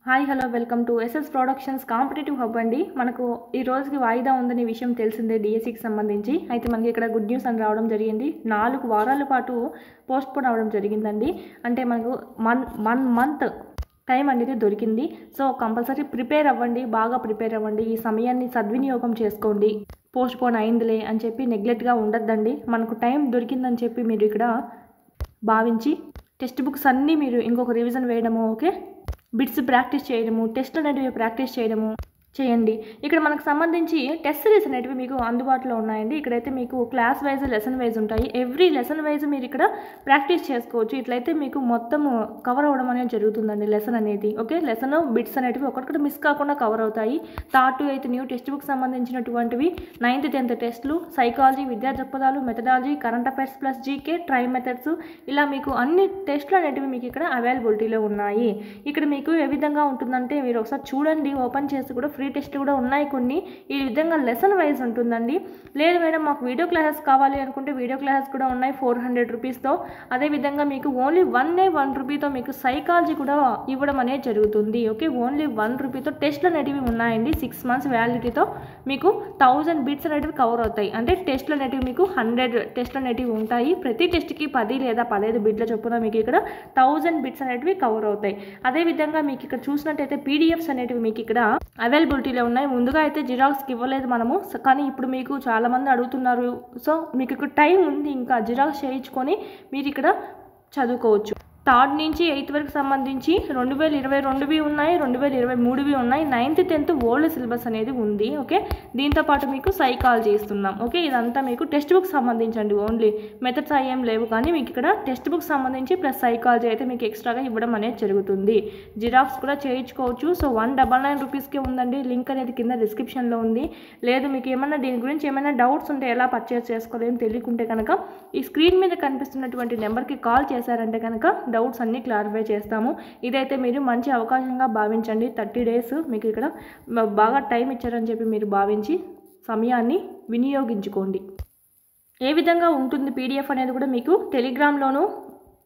Hi hello welcome to SS productions competitive hub అండి. మనకు ఈ రోజుకి వాయిదా ఉందనే విషయం తెలిసిందే డిఎస్సికి సంబంధించి. అయితే మనకి ఇక్కడ గుడ్ న్యూస్ అని రావడం జరిగింది. 4 వారాల పాటు పోస్ట్ పోన్ అవ్వడం జరిగిందండి. అంటే మనకు మంత్ టైం అనేది దొరికింది. సో కంపల్సరీ ప్రిపేర్ అవ్వండి, బాగా ప్రిపేర్ అవ్వండి. ఈ సమయాన్ని సద్వినియోగం చేసుకోండి. పోస్ట్ పోన్ అయిందిలే అని చెప్పి నెగ్లెక్ట్గా ఉండద్దండి. మనకు టైం దొరికిందని చెప్పి మీరు ఇక్కడ భావించి టెక్స్ట్ బుక్స్ అన్నీ మీరు ఇంకొక రివిజన్ వేయడము, ఓకే, బిట్స్ ప్రాక్టీస్ చేయడము, టెస్ట్ అనేటివి ప్రాక్టీస్ చేయడము చేయండి. ఇక్కడ మనకు సంబంధించి టెస్ట్ సిరీస్ అనేటివి మీకు అందుబాటులో ఉన్నాయండి. ఇక్కడైతే మీకు క్లాస్ వైజ్ లెసన్ వైజ్ ఉంటాయి. ఎవ్రీ లెసన్ వైజ్ మీరు ఇక్కడ ప్రాక్టీస్ చేసుకోవచ్చు. ఇట్లయితే మీకు మొత్తం కవర్ అవ్వడం అనేది జరుగుతుందండి లెసన్ అనేది, ఓకే. లెసన్ బిట్స్ అనేటివి ఒకటి మిస్ కాకుండా కవర్ అవుతాయి. 3rd to 8th new text book సంబంధించినటువంటివి 9th 10th టెస్టులు, సైకాలజీ, విద్యా దృక్పథాలు, methodology, current affairs plus GK, ట్రై మెథడ్స్, ఇలా మీకు అన్ని టెస్టులు అనేటివి మీకు ఇక్కడ అవైలబిలిటీలో ఉన్నాయి. ఇక్కడ మీకు ఏ విధంగా ఉంటుందంటే మీరు ఒకసారి చూడండి, ఓపెన్ చేసి కూడా ఫ్రీ టెస్ట్ కూడా ఉన్నాయి కొన్ని. ఈ విధంగా లెసన్ వైజ్ ఉంటుందండి. లేదు మేడం మాకు వీడియో క్లాసెస్ కావాలి అనుకుంటే వీడియో క్లాసెస్ కూడా ఉన్నాయి 400 రూపీస్తో. అదేవిధంగా మీకు ఓన్లీ 1 రూపీతో మీకు సైకాలజీ కూడా ఇవ్వడం అనేది జరుగుతుంది, ఓకే. ఓన్లీ 1 రూపీతో టెస్ట్లు అనేటివి ఉన్నాయండి. 6 months వ్యాలిడిటీతో మీకు 1000 బిట్స్ అనేటివి కవర్ అవుతాయి. అంటే టెస్ట్లు అనేటివి మీకు 100 టెస్ట్లు అనేటివి ఉంటాయి. ప్రతి టెస్ట్కి 10 లేదా 15 బిట్ల చొప్పున మీకు ఇక్కడ 1000 బిట్స్ అనేటివి కవర్ అవుతాయి. అదేవిధంగా మీకు ఇక్కడ చూసినట్టయితే పీడిఎఫ్స్ అనేటివి మీకు ఇక్కడ అవైలబిలిటీలో ఉన్నాయి. ముందుగా అయితే జిరాక్స్కి ఇవ్వలేదు మనము, కానీ ఇప్పుడు మీకు చాలామంది అడుగుతున్నారు. సో మీకు ఇక్కడ టైం ఉంది, ఇంకా జిరాక్స్ చేయించుకొని మీరు ఇక్కడ చదువుకోవచ్చు. 3rd నుంచి 8th వరకు సంబంధించి 2022వి ఉన్నాయి, 2023వి ఉన్నాయి. 9th 10th ఓల్డ్ సిలబస్ అనేది ఉంది, ఓకే. దీంతోపాటు మీకు సైకాలజీ ఇస్తున్నాం, ఓకే. ఇదంతా మీకు టెక్స్ట్ బుక్ సంబంధించండి. ఓన్లీ మెథడ్స్ ఏం లేవు, కానీ మీకు ఇక్కడ టెక్స్ట్ బుక్ సంబంధించి ప్లస్ సైకాలజీ అయితే మీకు ఎక్స్ట్రాగా ఇవ్వడం అనేది జరుగుతుంది. జిరాక్స్ కూడా చేయించుకోవచ్చు. సో 199 రూపీస్కే ఉందండి. లింక్ అనేది కింద డిస్క్రిప్షన్లో ఉంది. లేదు మీకు ఏమైనా దీని గురించి ఏమైనా డౌట్స్ ఉంటే ఎలా పర్చేస్ చేసుకోలేని తెలియకుంటే కనుక ఈ స్క్రీన్ మీద కనిపిస్తున్నటువంటి నెంబర్కి కాల్ చేశారంటే కనుక డౌట్స్ అన్నీ క్లారిఫై చేస్తాము. ఇదైతే మీరు మంచి అవకాశంగా భావించండి. 30 days మీకు ఇక్కడ బాగా టైం ఇచ్చారని చెప్పి మీరు భావించి సమయాన్ని వినియోగించుకోండి. ఏ విధంగా ఉంటుంది పీడిఎఫ్ అనేది కూడా మీకు టెలిగ్రామ్లోను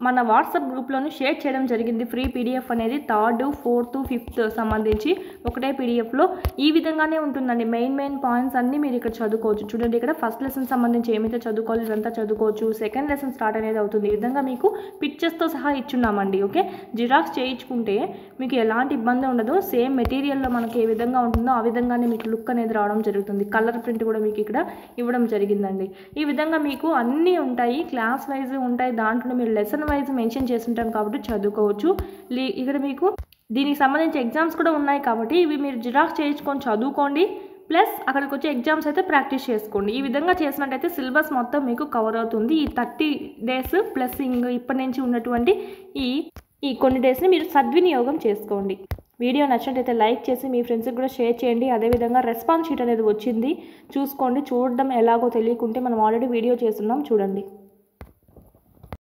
మన వాట్సాప్ గ్రూప్లోను షేర్ చేయడం జరిగింది. ఫ్రీ పీడిఎఫ్ అనేది 3rd, 4th, 5th సంబంధించి ఒకటే పీడిఎఫ్లో ఈ విధంగానే ఉంటుందండి. మెయిన్ పాయింట్స్ అన్నీ మీరు ఇక్కడ చదువుకోవచ్చు. చూడండి, ఇక్కడ ఫస్ట్ లెసన్ సంబంధించి ఏమైతే చదువుకోవాలి ఇదంతా చదువుకోవచ్చు. సెకండ్ లెసన్ స్టార్ట్ అనేది అవుతుంది. ఈ విధంగా మీకు పిక్చర్స్తో సహా ఇచ్చున్నామండి, ఓకే. జిరాక్స్ చేయించుకుంటే మీకు ఎలాంటి ఇబ్బంది ఉండదు. సేమ్ మెటీరియల్లో మనకి ఏ విధంగా ఉంటుందో ఆ విధంగానే మీకు లుక్ అనేది రావడం జరుగుతుంది. కలర్ ప్రింట్ కూడా మీకు ఇక్కడ ఇవ్వడం జరిగిందండి. ఈ విధంగా మీకు అన్నీ ఉంటాయి, క్లాస్ వైజ్ ఉంటాయి. దాంట్లో మీరు లెసన్ వైజ్ మెన్షన్ చేస్తుంటాం కాబట్టి చదువుకోవచ్చు. ఇక్కడ మీకు దీనికి సంబంధించి ఎగ్జామ్స్ కూడా ఉన్నాయి కాబట్టి ఇవి మీరు జిరాక్స్ చేయించుకొని చదువుకోండి. ప్లస్ అక్కడికి వచ్చే ఎగ్జామ్స్ అయితే ప్రాక్టీస్ చేసుకోండి. ఈ విధంగా చేసినట్టయితే సిలబస్ మొత్తం మీకు కవర్ అవుతుంది. ఈ 30 days ప్లస్ ఇప్పటి నుంచి ఉన్నటువంటి ఈ కొన్ని డేస్ని మీరు సద్వినియోగం చేసుకోండి. వీడియో నచ్చినట్టయితే లైక్ చేసి మీ ఫ్రెండ్స్కి కూడా షేర్ చేయండి. అదేవిధంగా రెస్పాన్స్ షీట్ అనేది వచ్చింది, చూసుకోండి. చూడడం ఎలాగో తెలియకుంటే మనం ఆల్రెడీ వీడియో చేస్తున్నాం, చూడండి.